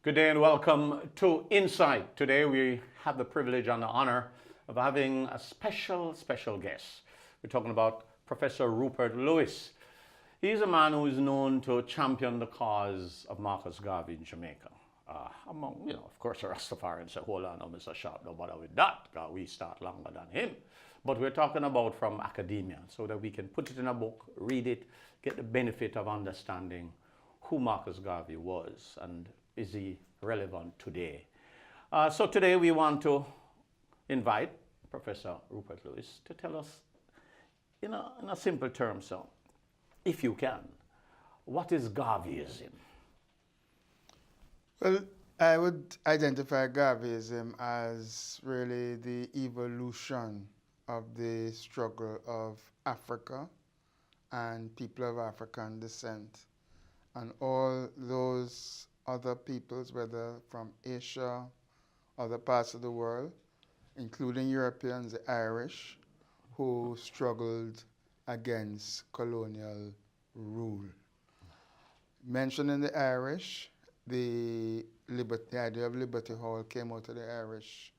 Good day and welcome to Insight. Today we have the privilege and the honor of having a special guest. We're talking about Professor Rupert Lewis. He's a man who is known to champion the cause of Marcus Garvey in Jamaica. Among, of course, the Rastafarians say, hold on, no, Mr. Sharp, no bother with that, because we start longer than him. But we're talking about from academia, so that we can put it in a book, read it, get the benefit of understanding who Marcus Garvey was and is he relevant today. So today we want to invite Professor Rupert Lewis to tell us, in a simple term, so, if you can, what is Garveyism? Well, I would identify Garveyism as really the evolution of the struggle of Africa and people of African descent, and all those other peoples, whether from Asia, other parts of the world, including Europeans, the Irish, who struggled against colonial rule. Mentioning the Irish, the idea of Liberty Hall came out of the Irish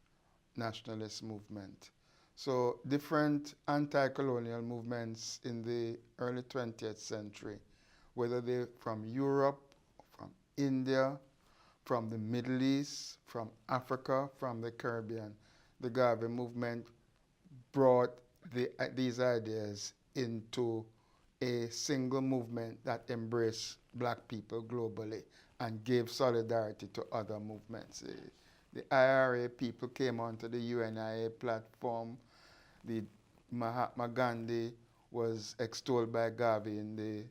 nationalist movement. So different anti-colonial movements in the early 20th century, whether they're from Europe, from India, from the Middle East, from Africa, from the Caribbean, the Garvey movement brought these ideas into a single movement that embraced black people globally and gave solidarity to other movements. The IRA people came onto the UNIA platform. The Mahatma Gandhi was extolled by Garvey in the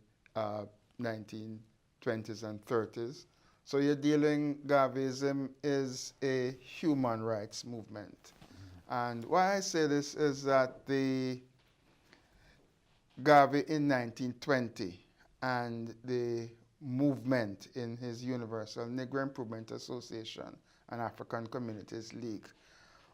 1920s and 30s. So you're dealing, Garveyism is a human rights movement. And why I say this is that the Garvey in 1920 and the movement in his Universal Negro Improvement Association and African Communities League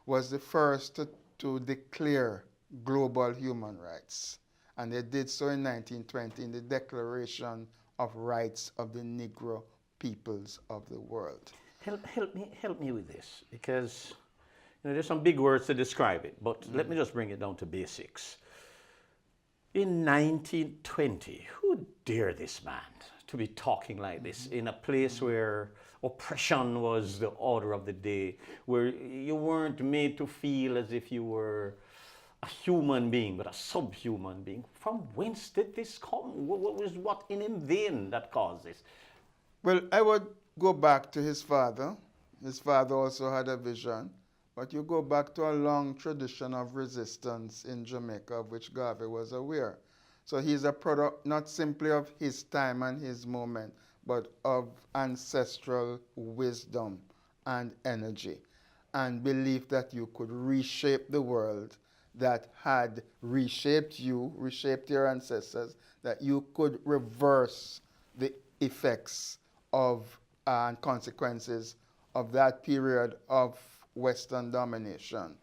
was the first to declare global human rights. And they did so in 1920 in the Declaration of Rights of the Negro Peoples of the World. Help me with this, because there's some big words to describe it, but let me just bring it down to basics. In 1920, who dared this man to be talking like this in a place where oppression was the order of the day, where you weren't made to feel as if you were a human being, but a subhuman being? From whence did this come? What in him then that caused this? Well, I would go back to his father. His father also had a vision, but you go back to a long tradition of resistance in Jamaica, of which Garvey was aware. So he's a product not simply of his time and his moment, but of ancestral wisdom and energy, and belief that you could reshape the world that had reshaped you, reshaped your ancestors, that you could reverse the effects of and consequences of that period of Western domination,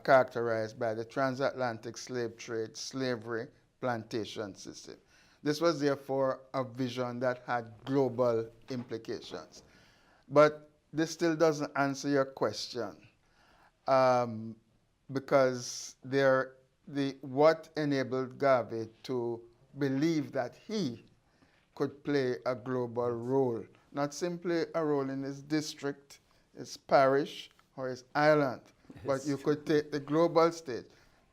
characterized by the transatlantic slave trade, slavery, plantation system. This was therefore a vision that had global implications. But this still doesn't answer your question, because what enabled Garvey to believe that he could play a global role, not simply a role in his district, his parish, or his island, but you could take the global stage.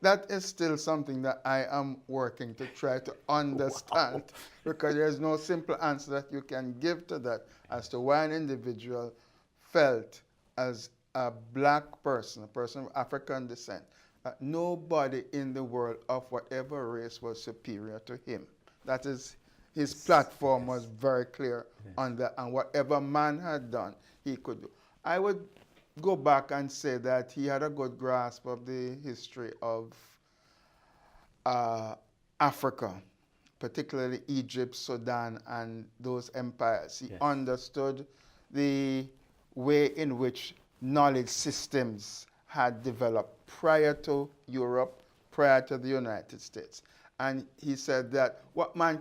That is still something that I am working to try to understand, because there's no simple answer that you can give to that as to why an individual felt as a black person, a person of African descent, that nobody in the world of whatever race was superior to him. That is, his platform was very clear on that, and whatever man had done, he could do. I would go back and say that he had a good grasp of the history of Africa, particularly Egypt, Sudan, and those empires. He understood the way in which knowledge systems had developed prior to Europe, prior to the United States. And he said that what man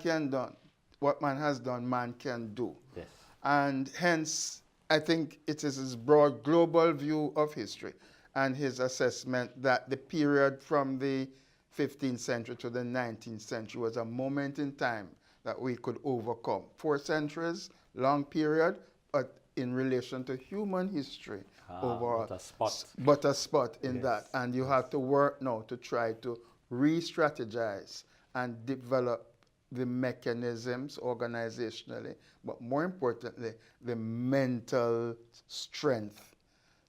has done, man can do. Yes. And hence, I think it is his broad global view of history and his assessment that the period from the 15th century to the 19th century was a moment in time that we could overcome. 4 centuries, long period, but in relation to human history overall. But a spot. But a spot in Yes. that. And you have to work now to try to re-strategize and develop the mechanisms organizationally, but more importantly, the mental strength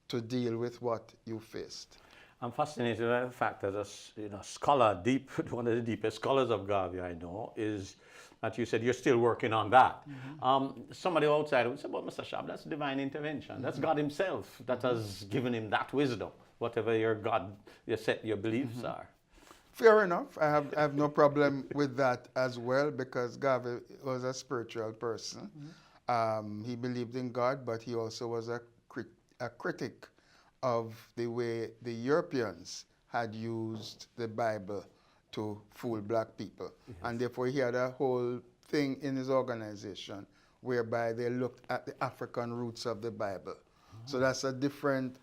to deal with what you faced. I'm fascinated by the fact that a scholar, one of the deepest scholars of Garvey I know, is that you said you're still working on that. Somebody outside would say, well, Mr. Shab, that's divine intervention. That's God himself that has given him that wisdom, whatever your God, your beliefs are. Fair enough. I have no problem with that as well, because Garvey was a spiritual person. He believed in God, but he also was a critic of the way the Europeans had used the Bible to fool black people. Yes. And therefore he had a whole thing in his organization whereby they looked at the African roots of the Bible. So that's a different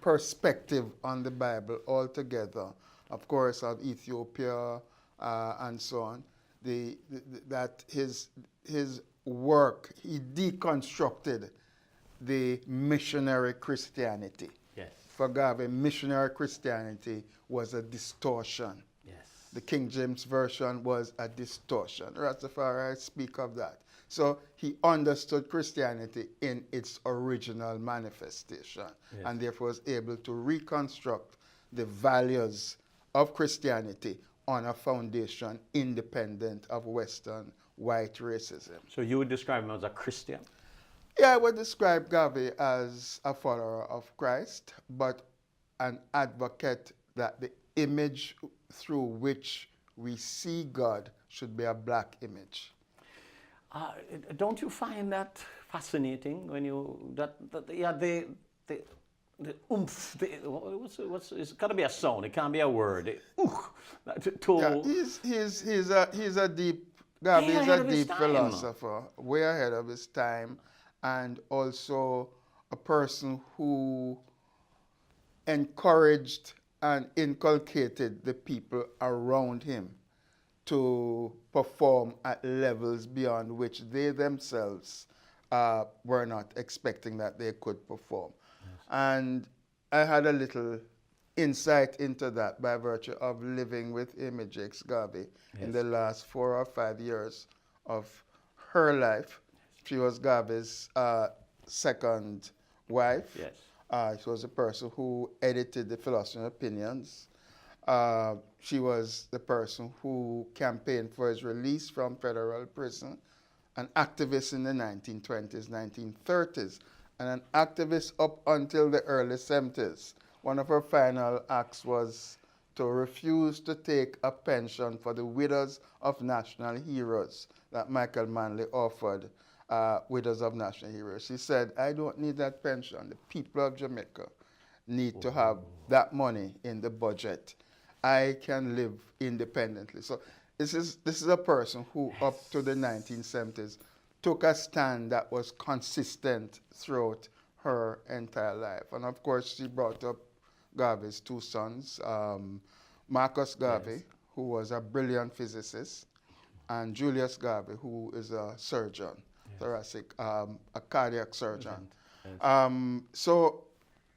perspective on the Bible altogether. Of course, of Ethiopia and so on. That his work, he deconstructed the missionary Christianity. Yes. For Garvey, missionary Christianity was a distortion. Yes. The King James Version was a distortion. Rastafari speak of that. So he understood Christianity in its original manifestation, yes, and therefore was able to reconstruct the values of Christianity on a foundation independent of Western white racism. So you would describe him as a Christian? Yeah, I would describe Garvey as a follower of Christ, but an advocate that the image through which we see God should be a black image. Don't you find that fascinating when you the oomph, it's got to be a sound, it can't be a word. He's a deep, Garvey is a deep philosopher, way ahead of his time, and also a person who encouraged and inculcated the people around him to perform at levels beyond which they themselves were not expecting that they could perform. Yes. And I had a little insight into that by virtue of living with Image Garvey, yes, in the last 4 or 5 years of her life. She was Garvey's second wife. Yes. She was a person who edited the Philosophy and Opinions. She was the person who campaigned for his release from federal prison, an activist in the 1920s, 1930s, and an activist up until the early 70s. One of her final acts was to refuse to take a pension for the widows of national heroes that Michael Manley offered widows of national heroes. She said, I don't need that pension. The people of Jamaica need to have that money in the budget. I can live independently. So this is a person who, yes, up to the 1970s, took a stand that was consistent throughout her entire life. And of course, she brought up Garvey's 2 sons, Marcus Garvey, yes, who was a brilliant physicist, and Julius Garvey, who is a surgeon, yes, thoracic, a cardiac surgeon. Yes. So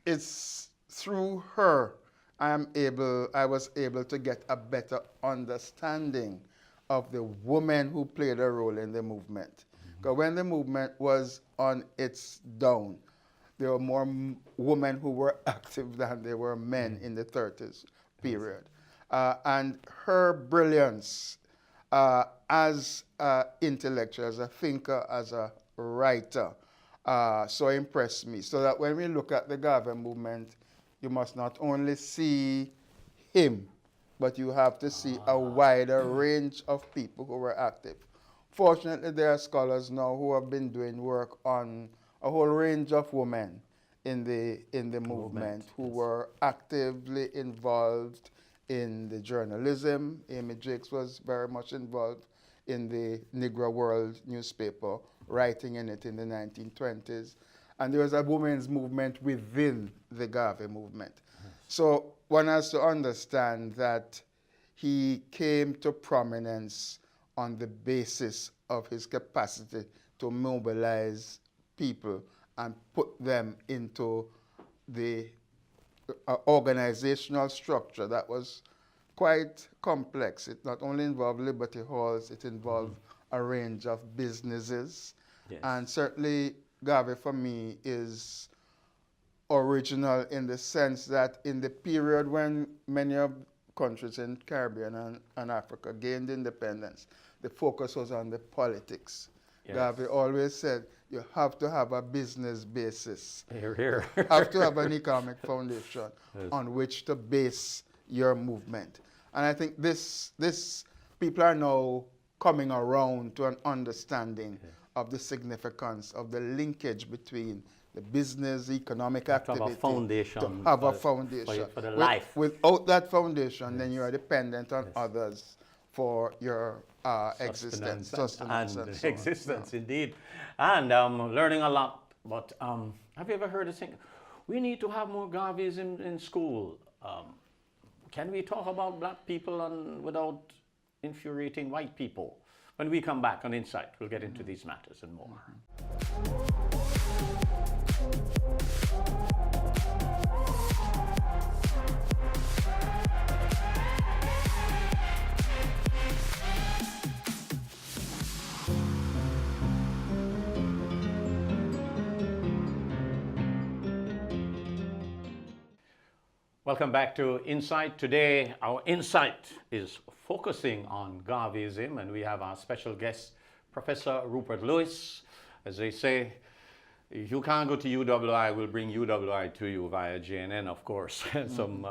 it's through her I was able to get a better understanding of the women who played a role in the movement. Because when the movement was on its down, there were more women who were active than there were men in the 30s period. And her brilliance as an intellectual, as a thinker, as a writer, so impressed me. So that when we look at the Garvey movement, you must not only see him, but you have to see a wider range of people who were active. Fortunately, there are scholars now who have been doing work on a whole range of women in the movement who, yes, were actively involved in the journalism. Amy Jakes was very much involved in the Negro World newspaper, writing in it in the 1920s. And there was a women's movement within the Garvey movement. So one has to understand that he came to prominence on the basis of his capacity to mobilize people and put them into the organizational structure that was quite complex. It not only involved Liberty Halls, it involved a range of businesses. Yes. And certainly Garvey for me is original in the sense that in the period when many of countries in Caribbean and Africa gained independence, the focus was on the politics. Yes. Garvey always said, you have to have a business basis. Hear, hear. You have to have an economic foundation on which to base your movement. And I think this people are now coming around to an understanding of the significance of the linkage between the business, economic activity. To have a foundation. To have a foundation. For the life. Without that foundation, then you are dependent on others for your existence, sustenance, and so existence, indeed. And learning a lot. But have you ever heard us think, we need to have more Garveys in school? Can we talk about black people without infuriating white people? When we come back on Insight, we'll get into these matters and more. Welcome back to Insight. Today, our Insight is focusing on Garveyism, and we have our special guest, Professor Rupert Lewis. As they say, if you can't go to UWI, we'll bring UWI to you via Jnn, of course. Some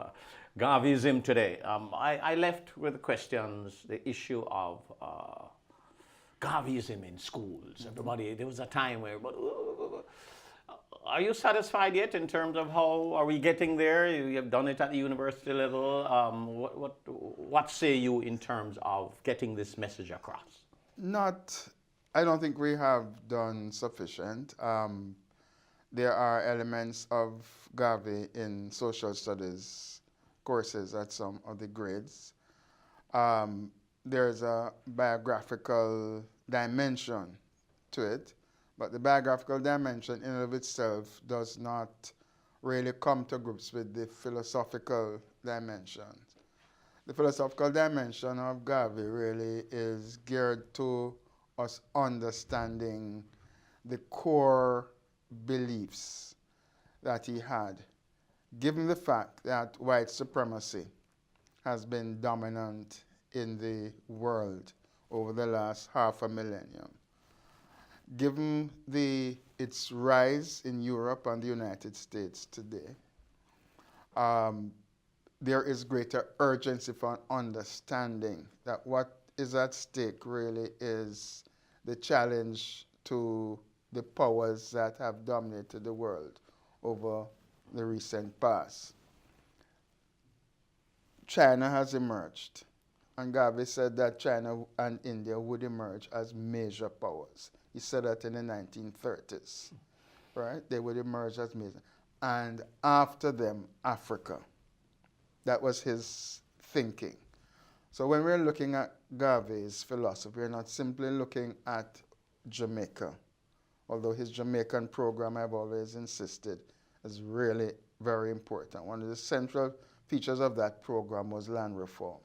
Garveyism today. I left with the questions, the issue of Garveyism in schools. Everybody, there was a time where, are you satisfied yet in terms of how are we getting there? You have done it at the university level. What say you in terms of getting this message across? I don't think we have done sufficient. There are elements of Garvey in social studies courses at some of the grades. There's a biographical dimension to it. But the biographical dimension in and of itself does not really come to grips with the philosophical dimension. The philosophical dimension of Garvey really is geared to us understanding the core beliefs that he had, given the fact that white supremacy has been dominant in the world over the last half a millennium. Given its rise in Europe and the United States today, there is greater urgency for understanding that what is at stake really is the challenge to the powers that have dominated the world over the recent past. China has emerged, and Garvey said that China and India would emerge as major powers. He said that in the 1930s, right? They would emerge as major. And after them, Africa. That was his thinking. So when we're looking at Garvey's philosophy, we're not simply looking at Jamaica, although his Jamaican program, I've always insisted, is really very important. One of the central features of that program was land reform,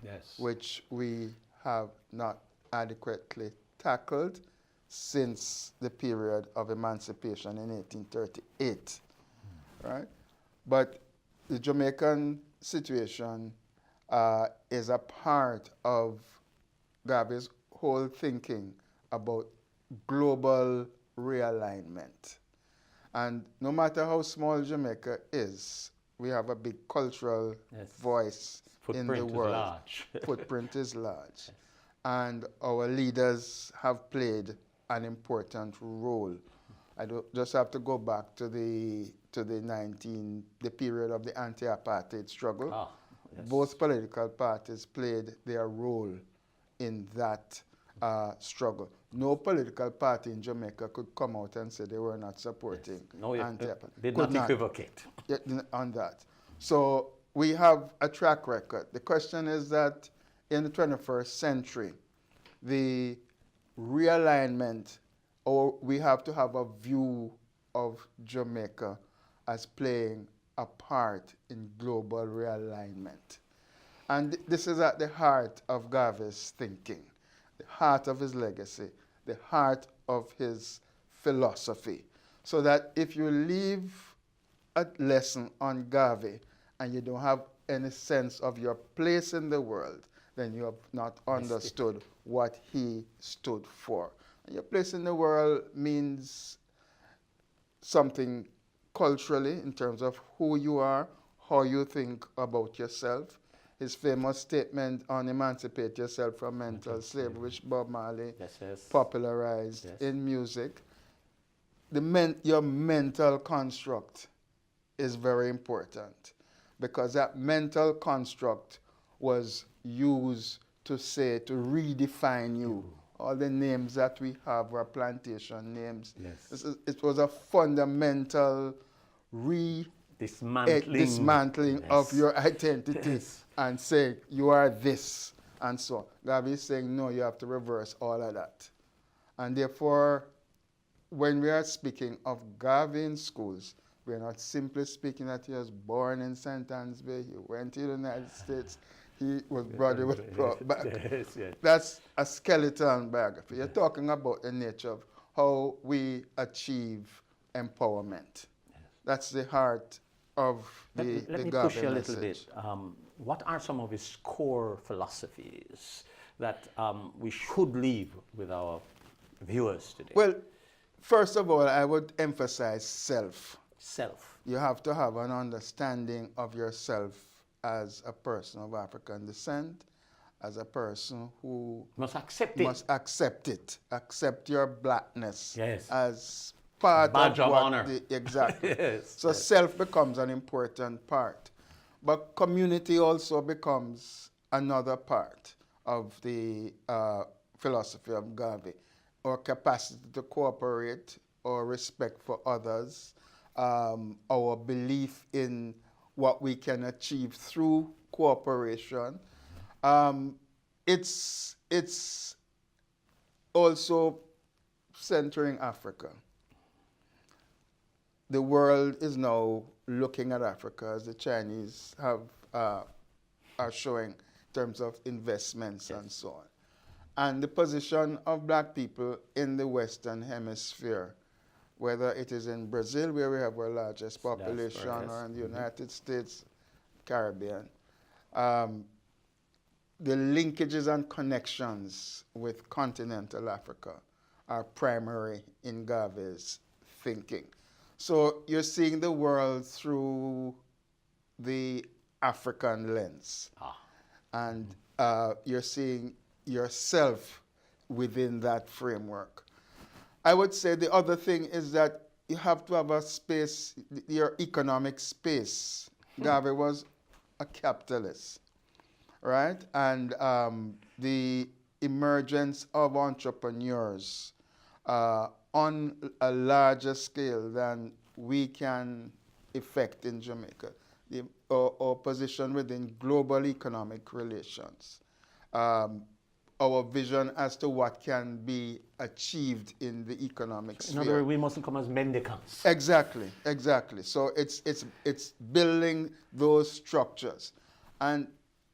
yes, which we have not adequately tackled since the period of emancipation in 1838, right? But the Jamaican situation is a part of Garvey's whole thinking about global realignment. And no matter how small Jamaica is, we have a big cultural voice in the world. Footprint is large. Yes. And our leaders have played an important role. I just have to go back to the period of the anti-apartheid struggle. Ah, yes. Both political parties played their role in that struggle. No political party in Jamaica could come out and say they were not supporting No, anti-apartheid. did Could not equivocate. on that. So we have a track record. The question is that in the 21st century, the realignment, or we have to have a view of Jamaica as playing a part in global realignment. And this is at the heart of Garvey's thinking, the heart of his legacy, the heart of his philosophy. So that if you leave a lesson on Garvey and you don't have any sense of your place in the world, then you have not understood what he stood for. And your place in the world means something culturally in terms of who you are, how you think about yourself. His famous statement on emancipate yourself from mental slavery, which Bob Marley popularized in music. Your mental construct is very important, because that mental construct was used to redefine you. All the names that we have were plantation names. It was a fundamental dismantling of your identity and saying you are this and so on. Garvey is saying no, you have to reverse all of that. And therefore, when we are speaking of Garvey in schools, we are not simply speaking that he was born in St. Anne's Bay, he went to the United States, he was brought back. That's a skeleton biography. You're talking about the nature of how we achieve empowerment. That's the heart of the Let me Garvey push you a message. little bit. What are some of his core philosophies that we should leave with our viewers today? Well, first of all, I would emphasize self. Self. You have to have an understanding of yourself as a person of African descent, as a person who must accept it. Accept your blackness Yes. as part Badge of what honor. Exactly. Yes. So self becomes an important part. But community also becomes another part of the philosophy of Garvey. Our capacity to cooperate, our respect for others, our belief in what we can achieve through cooperation. It's also centering Africa. The world is now looking at Africa, as the Chinese are showing in terms of investments and so on. And the position of black people in the Western Hemisphere, whether it is in Brazil, where we have our largest population, or in the United States, Caribbean, the linkages and connections with continental Africa are primary in Garvey's thinking. So you're seeing the world through the African lens. And you're seeing yourself within that framework. I would say the other thing is that you have to have a space, your economic space. Garvey was a capitalist, right? And the emergence of entrepreneurs on a larger scale than we can effect in Jamaica. Our position within global economic relations. Our vision as to what can be achieved in the economic sphere. In other words, we mustn't come as mendicants. Exactly. So it's building those structures. And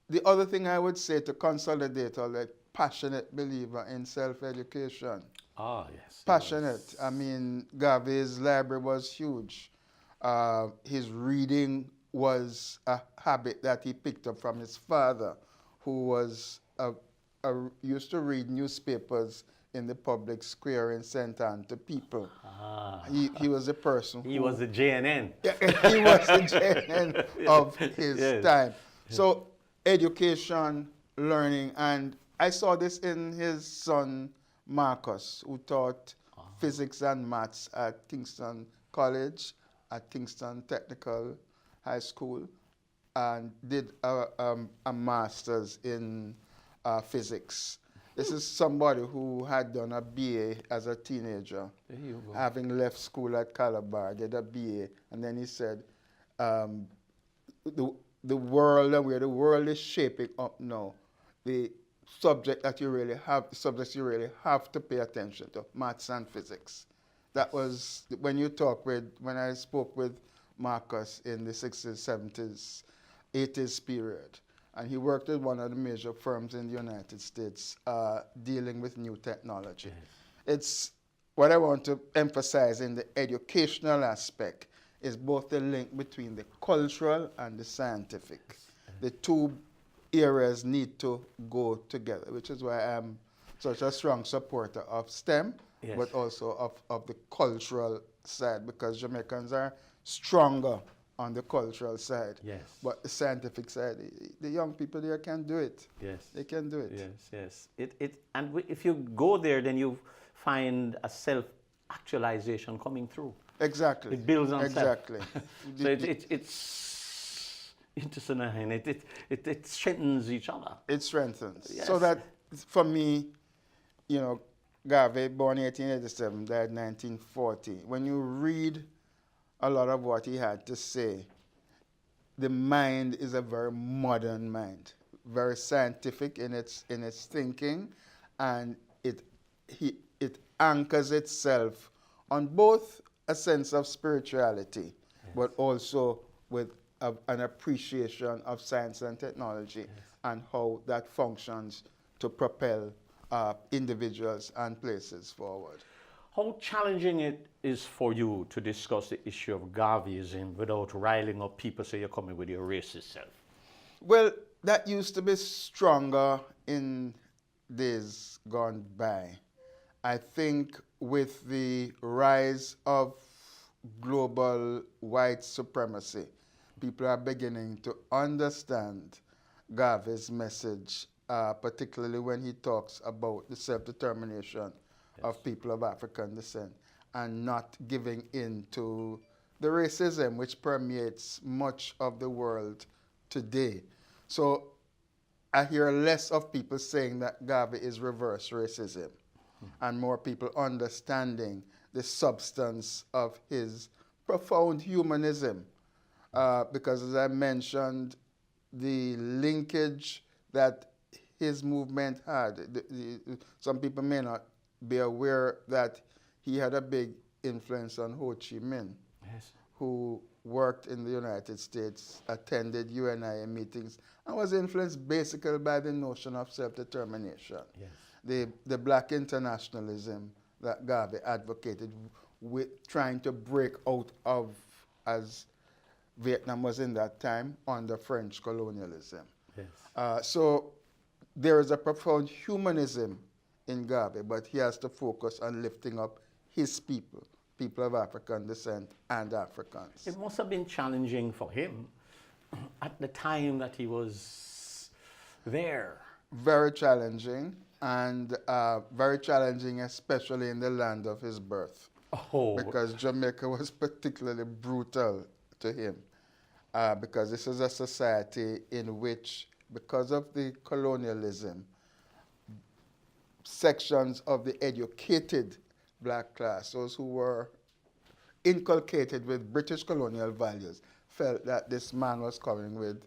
the other thing I would say to consolidate all that, passionate believer in self-education. Yes. Passionate. I mean, Garvey's library was huge. His reading was a habit that he picked up from his father, who was used to read newspapers in the public square in St. Anne to people. He was a person He was the JNN. He was the JNN of his time. So education, learning, and I saw this in his son Marcus, who taught physics and maths at Kingston College, at Kingston Technical High School, and did a master's in physics. This is somebody who had done a BA as a teenager, There you go. having left school at Calabar, did a BA, and then he said, um, the world and where the world is shaping up now, the subjects you really have to pay attention to, maths and physics. That was when I spoke with Marcus in the 60s, 70s, 80s period. And he worked with one of the major firms in the United States dealing with new technology. Yes. It's what I want to emphasize in the educational aspect is both the link between the cultural and the scientific. The two areas need to go together, which is why I'm such a strong supporter of STEM, Yes. but also of the cultural side, because Jamaicans are stronger on the cultural side. Yes. But the scientific side, the young people there can do it. Yes. They can do it. Yes, yes. If you go there, then you find a self-actualization coming through. Exactly. It builds on exactly. So it's interesting, and it strengthens each other. It strengthens. Yes. So that, for me, you know, Garvey, born 1887, died 1940. When you read a lot of what he had to say, the mind is a very modern mind, very scientific in its thinking, and it anchors itself on both a sense of spirituality, but also with an appreciation of science and technology and how that functions to propel individuals and places forward. How challenging it is for you to discuss the issue of Garveyism without riling up people so you're coming with your racist self? Well, that used to be stronger in days gone by. I think with the rise of global white supremacy, people are beginning to understand Garvey's message, particularly when he talks about the self-determination of people of African descent and not giving in to the racism which permeates much of the world today. So I hear less of people saying that Garvey is reverse racism and more people understanding the substance of his profound humanism. Because as I mentioned, the linkage that his movement had, some people may not be aware that he had a big influence on Ho Chi Minh, Yes. who worked in the United States, attended UNIA meetings, and was influenced basically by the notion of self-determination. Yes. The black internationalism that Garvey advocated, with trying to break out of, as Vietnam was in that time, under French colonialism. Yes. So there is a profound humanism in Garvey, but he has to focus on lifting up his people, people of African descent and Africans. It must have been challenging for him at the time that he was there. Very challenging, and very challenging especially in the land of his birth. Oh. Because Jamaica was particularly brutal to him. Because this is a society in which, because of the colonialism, sections of the educated black class, those who were inculcated with British colonial values, felt that this man was coming with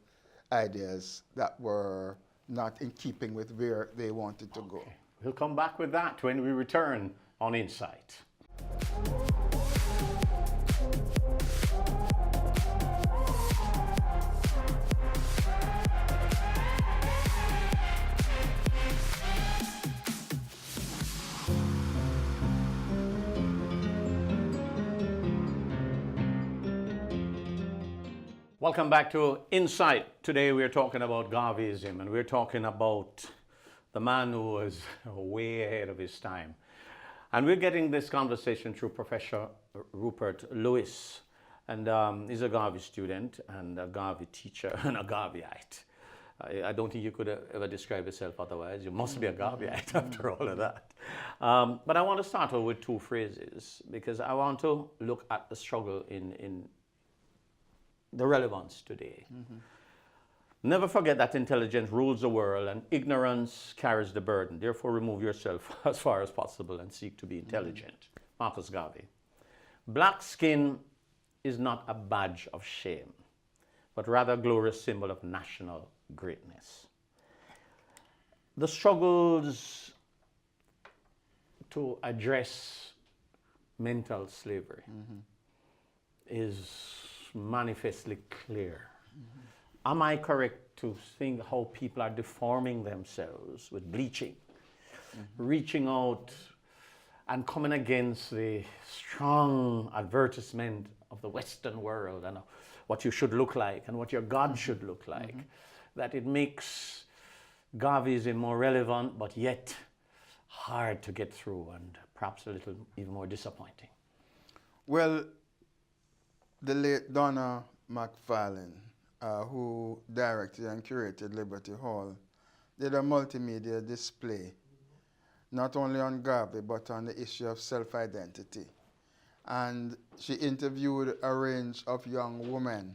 ideas that were not in keeping with where they wanted to go. We'll come back with that when we return on Insight. Welcome back to Insight. Today we're talking about Garveyism, and we're talking about the man who was way ahead of his time. And we're getting this conversation through Professor Rupert Lewis. And he's a Garvey student and a Garvey teacher and a Garveyite. I don't think you could ever describe yourself otherwise. You must be a Garveyite after all of that. But I want to start off with two phrases because I want to look at the struggle in the relevance today. Never forget that intelligence rules the world and ignorance carries the burden. Therefore, remove yourself as far as possible and seek to be intelligent. Marcus Garvey. Black skin is not a badge of shame, but rather a glorious symbol of national greatness. The struggles to address mental slavery is manifestly clear. Am I correct to think how people are deforming themselves with bleaching, reaching out and coming against the strong advertisement of the Western world and what you should look like and what your God should look like, that it makes Garveyism more relevant, but yet hard to get through and perhaps a little even more disappointing? Well, the late Donna McFarlane, who directed and curated Liberty Hall, did a multimedia display, not only on Garvey, but on the issue of self-identity. And she interviewed a range of young women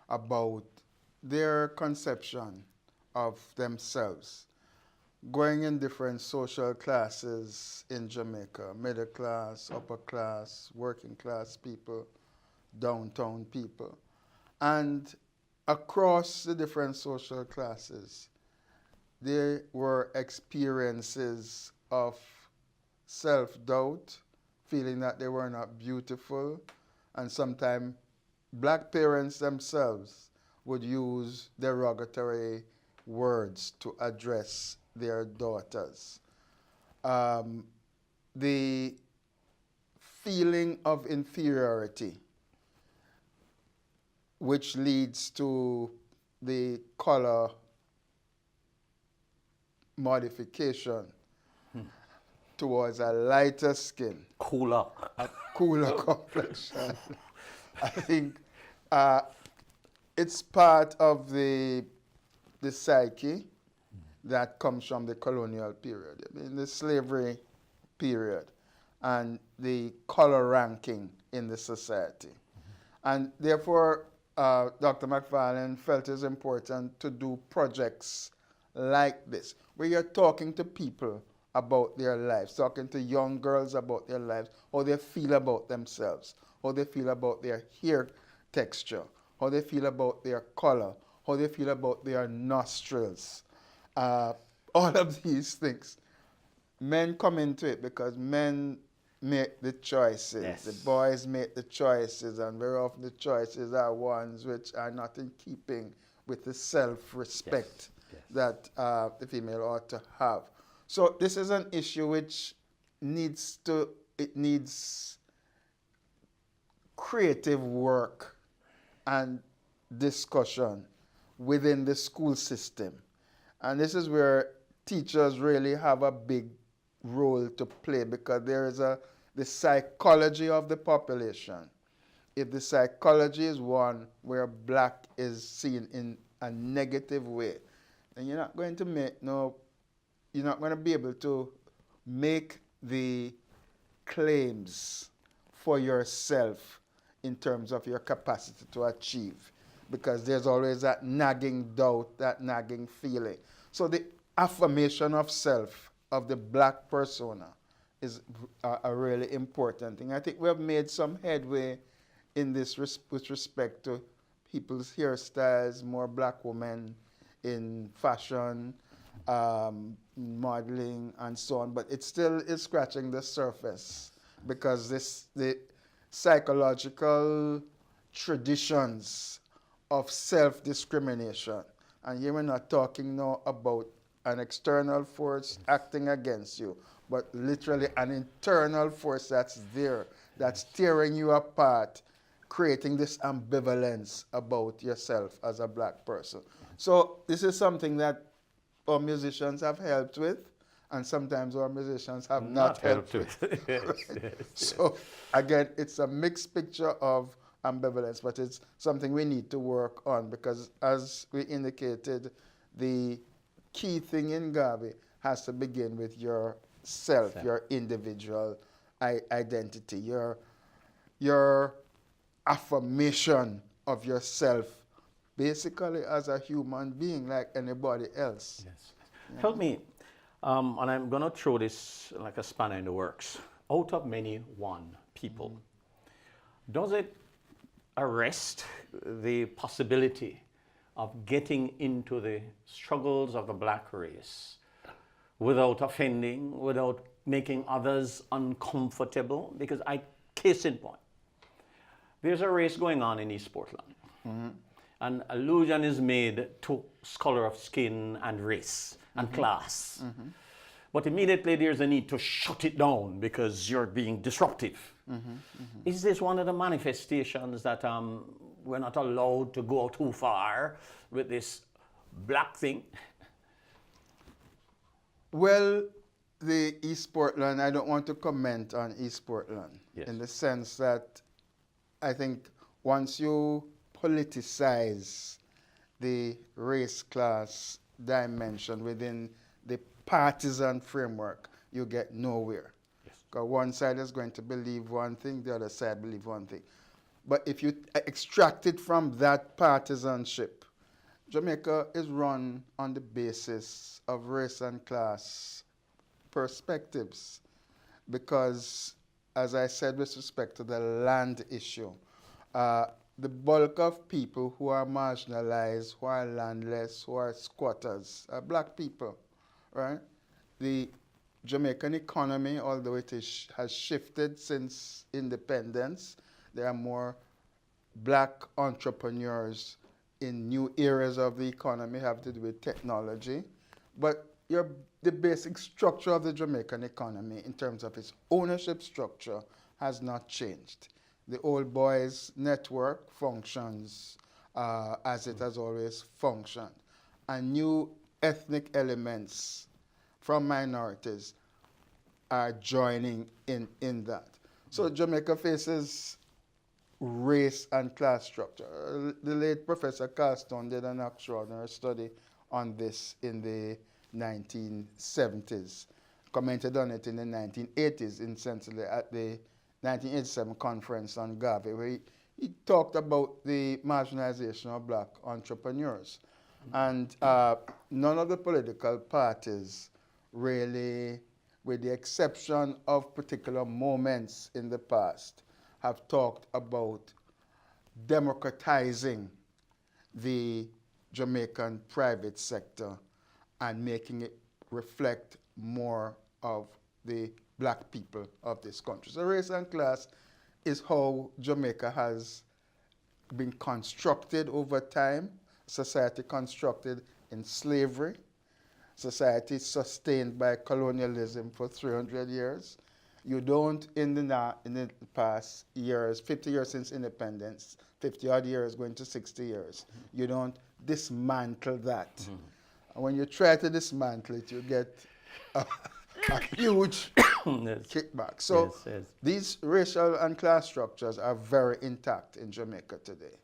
about their conception of themselves, going in different social classes in Jamaica, middle class, upper class, working class people, downtown people. And across the different social classes, there were experiences of self-doubt, feeling that they were not beautiful, and sometimes black parents themselves would use derogatory words to address their daughters. The feeling of inferiority, which leads to the color modification towards a lighter skin, Cooler. a cooler complexion. I think it's part of the psyche that comes from the colonial period, I mean, the slavery period, and the color ranking in the society. And therefore, Dr. McFarlane felt it was important to do projects like this, where you're talking to people about their lives, talking to young girls about their lives, how they feel about themselves, how they feel about their hair texture, how they feel about their color, how they feel about their nostrils. All of these things. Men come into it because men make the choices. Yes. The boys make the choices, and very often the choices are ones which are not in keeping with the self-respect that the female ought to have. So this is an issue which needs creative work and discussion within the school system. And this is where teachers really have a big role to play, because there is the psychology of the population. If the psychology is one where black is seen in a negative way, then you're not going to be able to make the claims for yourself in terms of your capacity to achieve, because there's always that nagging doubt, that nagging feeling. So the affirmation of self, of the black persona, is a really important thing. I think we have made some headway in this with respect to people's hairstyles, more black women in fashion, modeling, and so on, but it still is scratching the surface, because the psychological traditions of self-discrimination, and here we're not talking now about an external force acting against you, but literally an internal force that's there, that's tearing you apart, creating this ambivalence about yourself as a black person. So this is something that our musicians have helped with, and sometimes our musicians have not helped with. Yes, Right? yes, So again, it's a mixed picture of ambivalence, but it's something we need to work on, because as we indicated, the key thing in Garvey has to begin with yourself, your individual identity, your affirmation of yourself basically as a human being like anybody else. Yes. Help me, and I'm going to throw this like a spanner in the works. Out of many, one people. Does it arrest the possibility of getting into the struggles of the black race without offending, without making others uncomfortable? Because case in point, there's a race going on in East Portland. An allusion is made to color of skin and race and class. But immediately there's a need to shut it down because you're being disruptive. Is this one of the manifestations that we're not allowed to go too far with this black thing? Well, the East Portland, I don't want to comment on East Portland in the sense that I think once you politicize the race class dimension within the partisan framework, you get nowhere. Because one side is going to believe one thing, the other side believe one thing. But if you extract it from that partisanship, Jamaica is run on the basis of race and class perspectives. Because, as I said with respect to the land issue, the bulk of people who are marginalized, who are landless, who are squatters, are black people, right? The Jamaican economy, although it has shifted since independence, there are more black entrepreneurs in new areas of the economy have to do with technology. But the basic structure of the Jamaican economy in terms of its ownership structure has not changed. The old boys network functions as it has always functioned. And new ethnic elements from minorities are joining in that. So Jamaica faces race and class structure. The late Professor Carlstone did an extraordinary study on this in the 1970s, commented on it in the 1980s, essentially at the 1987 conference on Garvey, where he talked about the marginalization of black entrepreneurs. And none of the political parties really, with the exception of particular moments in the past, have talked about democratizing the Jamaican private sector and making it reflect more of the black people of this country. So race and class is how Jamaica has been constructed over time, society constructed in slavery, society sustained by colonialism for 300 years. You don't, in the past years, 50 years since independence, 50 odd years going to 60 years, you don't dismantle that. And when you try to dismantle it, you get a huge kickback. So these racial and class structures are very intact in Jamaica today.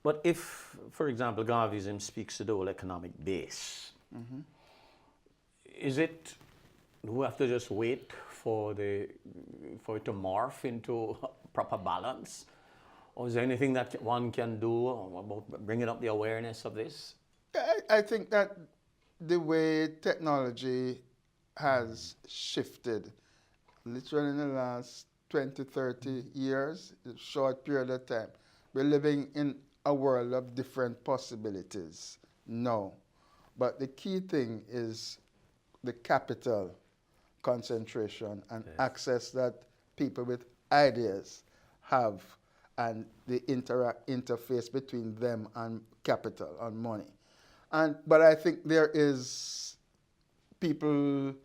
But if, for example, Garveyism speaks to the whole economic base, is it, do we have to just wait for it to morph into proper balance? Or is there anything that one can do about bringing up the awareness of this? I think that the way technology has shifted, literally in the last 20, 30 years, a short period of time, we're living in a world of different possibilities now. But the key thing is the capital concentration and access that people with ideas have and the interface between them and capital, and money. But I think there is people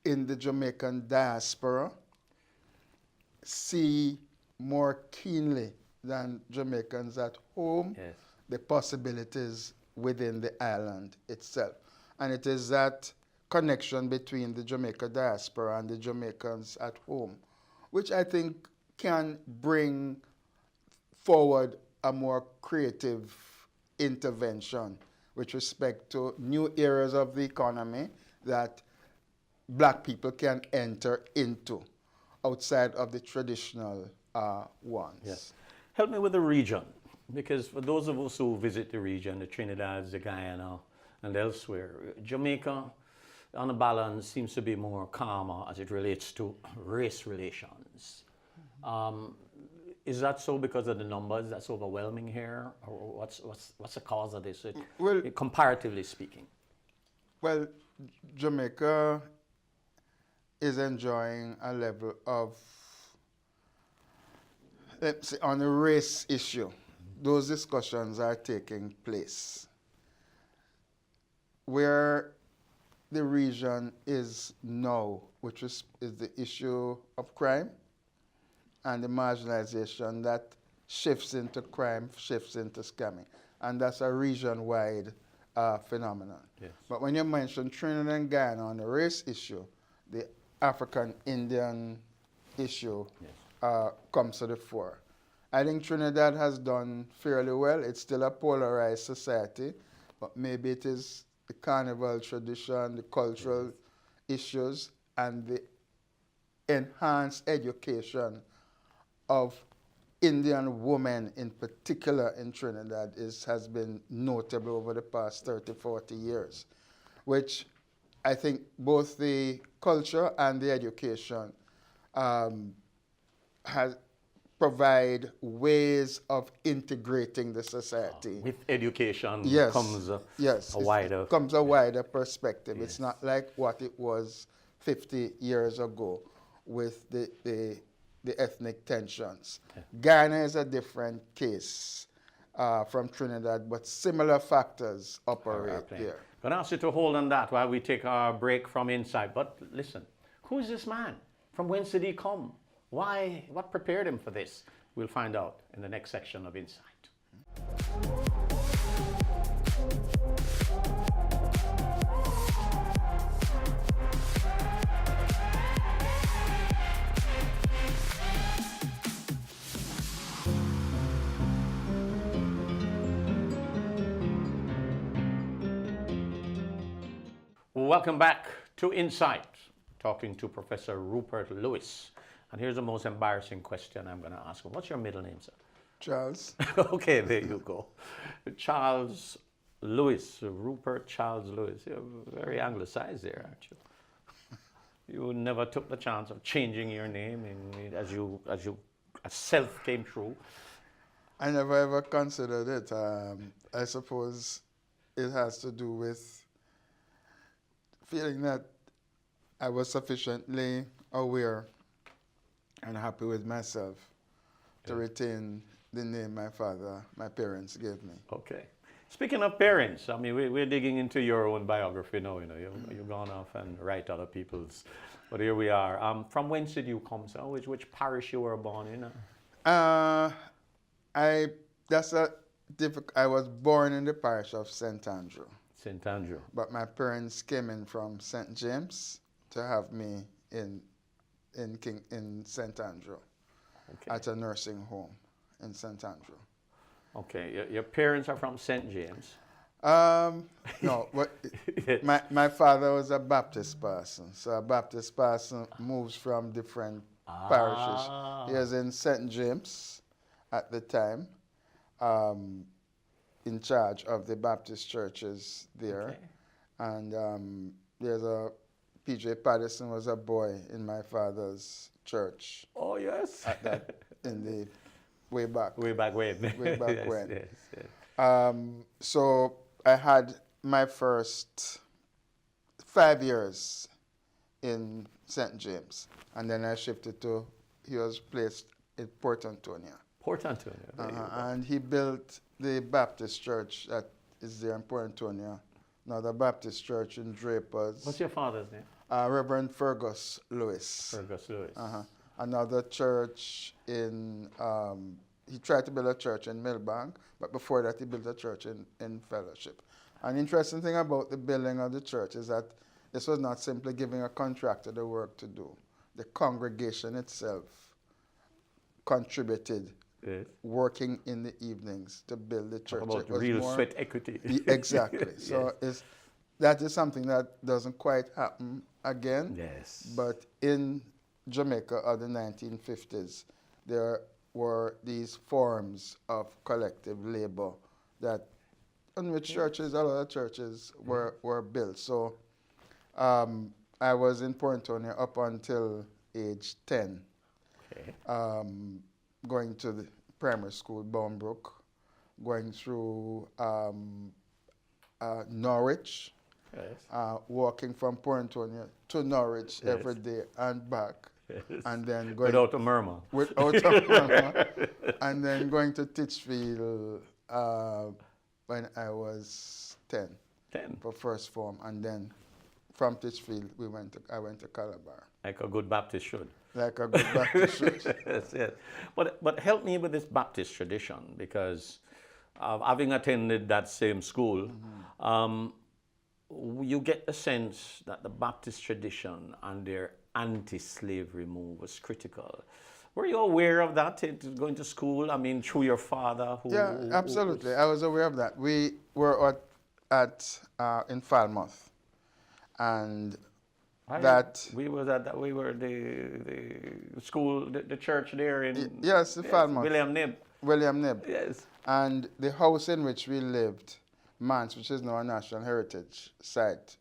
in the Jamaican diaspora see more keenly than Jamaicans at home the possibilities within the island itself. And it is that connection between the Jamaica diaspora and the Jamaicans at home, which I think can bring forward a more creative intervention with respect to new areas of the economy that black people can enter into outside of the traditional ones. Help me with the region. Because for those of us who visit the region, the Trinidad, the Guyana, and elsewhere, Jamaica, on a balance, seems to be more calmer as it relates to race relations. Is that so because of the numbers that's overwhelming here, or what's the cause of this? Well, Comparatively speaking. Well, Jamaica is enjoying a level of, let's say, on the race issue, those discussions are taking place. Where the region is now, which is the issue of crime and the marginalization that shifts into crime, shifts into scamming. And that's a region-wide phenomenon. Yes. But when you mention Trinidad and Guyana on the race issue, the African-Indian issue comes to the fore. I think Trinidad has done fairly well. It's still a polarized society, but maybe it is the carnival tradition, the cultural issues, and the enhanced education of Indian women in particular in Trinidad has been notable over the past 30, 40 years, which I think both the culture and the education provide ways of integrating the society. With education comes a wider perspective. Yes. It's not like what it was 50 years ago with the ethnic tensions. Yeah. Ghana is a different case from Trinidad, but similar factors operate here. I'm going to ask you to hold on that while we take our break from Insight. But listen, who is this man? From whence did he come? Why? What prepared him for this? We'll find out in the next section of Insight. Welcome back to Insight, talking to Professor Rupert Lewis. And here's the most embarrassing question I'm going to ask him. What's your middle name, sir? Charles. Okay, there you go. Charles Lewis, Rupert Charles Lewis. You're very anglicized there, aren't you? You never took the chance of changing your name as self came true. I never ever considered it. I suppose it has to do with feeling that I was sufficiently aware and happy with myself to retain the name my parents gave me. Okay. Speaking of parents, I mean, we're digging into your own biography now. You've gone off and write other people's, but here we are. From whence did you come, sir? Which parish you were born in? I was born in the parish of St. Andrew. St. Andrew. But my parents came in from St. James to have me in St. Andrew, at a nursing home in St. Andrew. Okay, your parents are from St. James? No, but yes. my father was a Baptist person, so a Baptist person moves from different parishes. He was in St. James at the time, in charge of the Baptist churches there, and there's P.J. Patterson was a boy in my father's church. Oh, yes. In the way back. Way back when. Way back yes, when. Yes. So I had my first 5 years in St. James. And then I shifted he was placed in Port Antonio. Port Antonio. And he built the Baptist church that is there in Port Antonio. Now the Baptist church in Drapers. What's your father's name? Reverend Fergus Lewis. Fergus Lewis. Another church he tried to build a church in Millbank, but before that he built a church in Fellowship. An interesting thing about the building of the church is that this was not simply giving a contractor the work to do. The congregation itself contributed, working in the evenings to build the church. Talk about real sweat equity. Exactly. So that is something that doesn't quite happen again. Yes. But in Jamaica of the 1950s, there were these forms of collective labor that on which churches, a lot of churches were built. So I was in Port Antonio up until age 10, Okay. going to the primary school, Bombrook, going through Norwich, Yes. walking from Port Antonio to Norwich Yes. every day and back, Yes. and then going Without a murmur. without a murmur, and then going to Titchfield when I was 10 10. for first form, and then from Titchfield I went to Calabar, Like a good Baptist should. like a good Baptist church. Yes, yes. But help me with this Baptist tradition, because having attended that same school, you get the sense that the Baptist tradition and their anti-slavery move was critical. Were you aware of that going to school? I mean, through your father? Yeah, absolutely. I was aware of that. We were in Falmouth, and We were the school, the church there in yes, Falmouth. William Knibb. William Knibb. Yes. And the house in which we lived, Mance, which is now a National Heritage Site,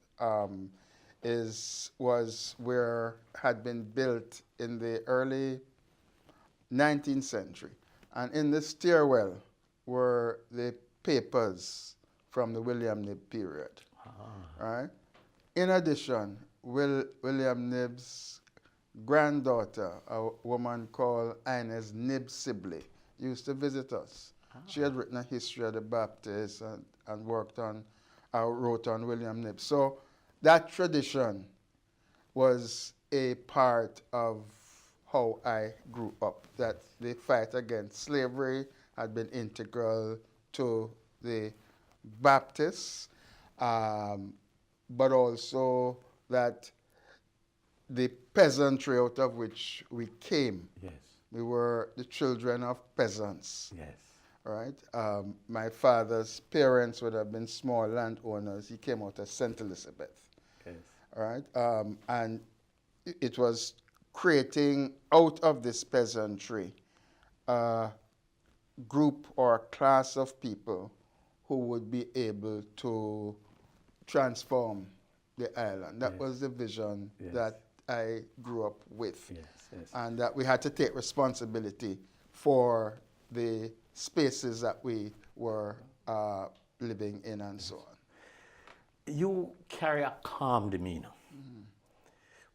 was where had been built in the early 19th century. And in the stairwell were the papers from the William Knibb period. Right? In addition, William Knibb's granddaughter, a woman called Inez Knibb Sibley, used to visit us. She had written a history of the Baptists and wrote on William Knibb. So that tradition was a part of how I grew up, that the fight against slavery had been integral to the Baptists, but also that the peasantry out of which we came, Yes. we were the children of peasants. Yes. Right? My father's parents would have been small landowners. He came out of St. Elizabeth. Yes. Right? And it was creating out of this peasantry a group or a class of people who would be able to transform the island. That was the vision that I grew up with. Yes, yes. And that we had to take responsibility for the spaces that we were living in and so on. You carry a calm demeanor.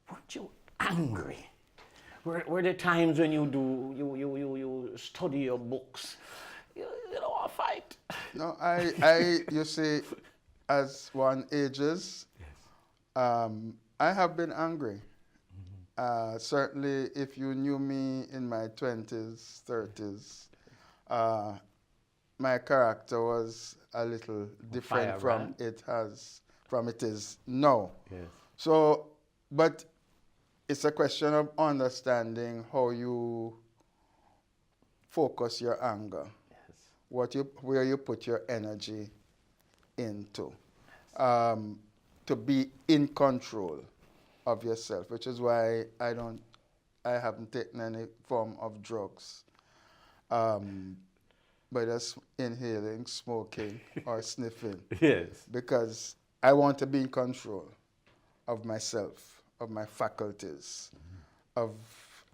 Weren't you angry? Were there times when you study your books? You don't want to fight. No, you see, as one ages, I have been angry. Certainly, if you knew me in my 20s, 30s, my character was a little different from it is now. Yes. So, but it's a question of understanding how you focus your anger, where you put your energy into, to be in control of yourself, which is why I haven't taken any form of drugs, but just inhaling, smoking, or sniffing. Yes. Because I want to be in control of myself, of my faculties, of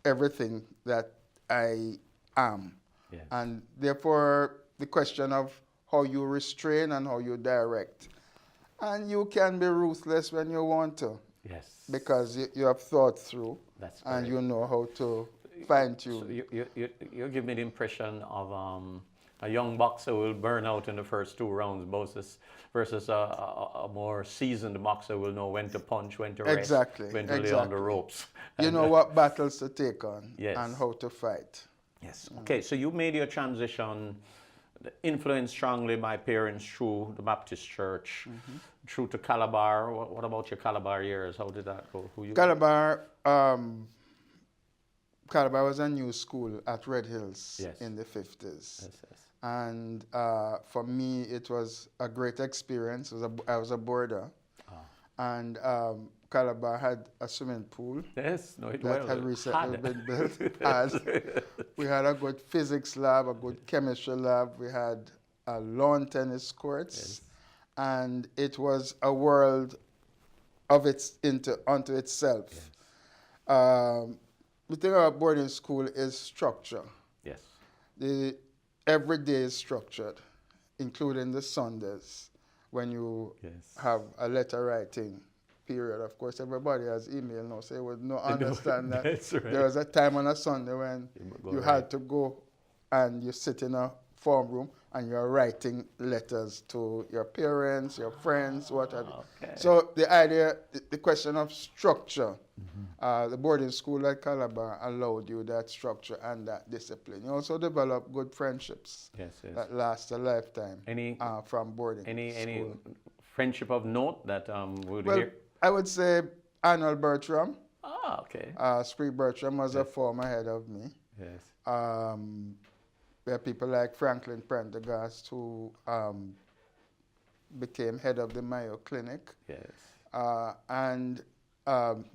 everything that I am. Yes. And therefore, the question of how you restrain and how you direct. And you can be ruthless when you want to. Yes. Because you have thought through. That's and correct. you know how to fine tune. So you give me the impression of a young boxer will burn out in the first 2 rounds versus a more seasoned boxer will know when to punch, when to rest, when to lay on the ropes. You know what battles to take on and how to fight. Yes. Okay, so you made your transition, influenced strongly by parents through the Baptist Church, through to Calabar. What about your Calabar years? How did that go? Calabar was a new school at Red Hills in the 50s. Yes, yes. And for me, it was a great experience. I was a boarder. And Calabar had a swimming pool Yes, no, it that well. had recently Had. been built. And we had a good physics lab, a good chemistry lab. We had lawn tennis courts, Yes. and it was a world of unto itself. Yes. The thing about boarding school is structure. Yes. Every day is structured, including the Sundays when you Yes. have a letter writing period. Of course, everybody has email now, so you would not understand that That's right. there was a time on a Sunday when you had to go and you sit in a form room and you're writing letters to your parents, your friends, what have you. Okay. So the idea, the question of structure, the boarding school at Calabar allowed you that structure and that discipline. You also develop good friendships Yes, yes. that last a lifetime from boarding Any school. friendship of note that would Well, hear? I would say Arnold Bertram. Ah, okay. Spree Bertram was a former head of me. Yes. There are people like Franklin Prendergast who became head of the Mayo Clinic. Yes. And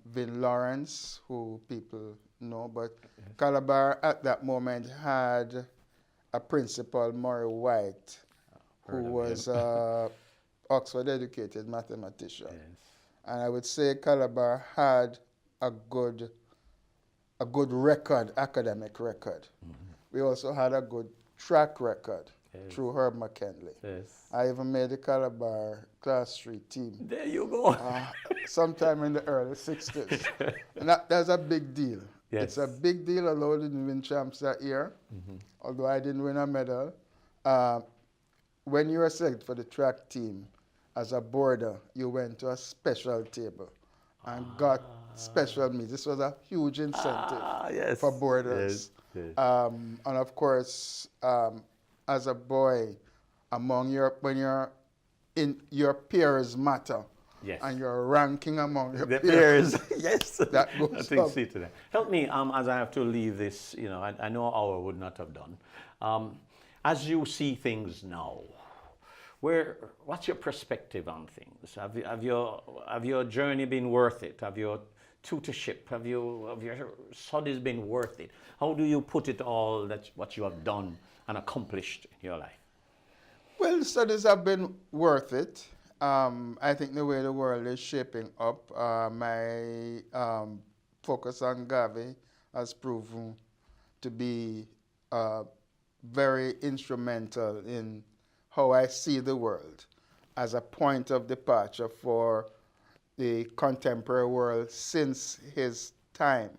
Vin Lawrence, who people know. But Calabar at that moment had a principal, Murray White, who Heard of was him. Oxford educated mathematician. Yes. And I would say Calabar had a good record, academic record. We also had a good track record through Herb McKinley. Yes. I even made the Calabar Class 3 team There you go. sometime in the early 60s. And that's a big deal. Yes. It's a big deal, although I didn't win champs that year, although I didn't win a medal. When you were selected for the track team, as a boarder, you went to a special table and got special meals. This was a huge incentive Yes. for boarders. Yes. Yes. And of course, as a boy, when you're in your peers matter, Yes. and you're ranking among your The peers. peers. Yes. That goes I think up. see to that. Help me, as I have to leave this, I know an hour would not have done. As you see things now, what's your perspective on things? Have your journey been worth it? Have your tutorship, have your studies been worth it? How do you put it all, what you have done and accomplished in your life? Well, the studies have been worth it. I think the way the world is shaping up, my focus on Gavi has proven to be very instrumental in how I see the world as a point of departure for the contemporary world since his time.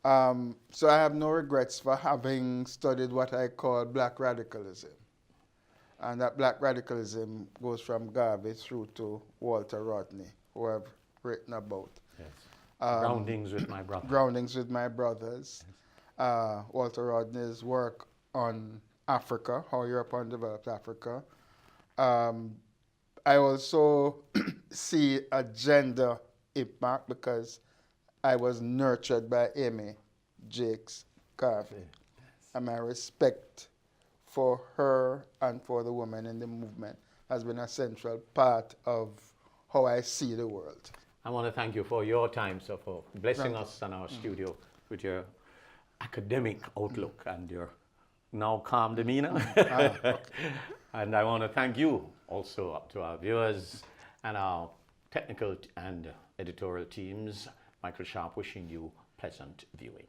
So I have no regrets for having studied what I call black radicalism. And that black radicalism goes from Garvey through to Walter Rodney, who I've written about. Yes. Groundings with my brother. Groundings with My Brothers. Walter Rodney's work on Africa, how Europe undeveloped Africa. I also see a gender impact because I was nurtured by Amy Jakes Garvey. Yes. And my respect for her and for the women in the movement has been a central part of how I see the world. I want to thank you for your time, sir, for blessing us in our studio with your academic outlook and your now calm demeanor. Okay. And I want to thank you also up to our viewers and our technical and editorial teams. Michael Sharp wishing you pleasant viewing.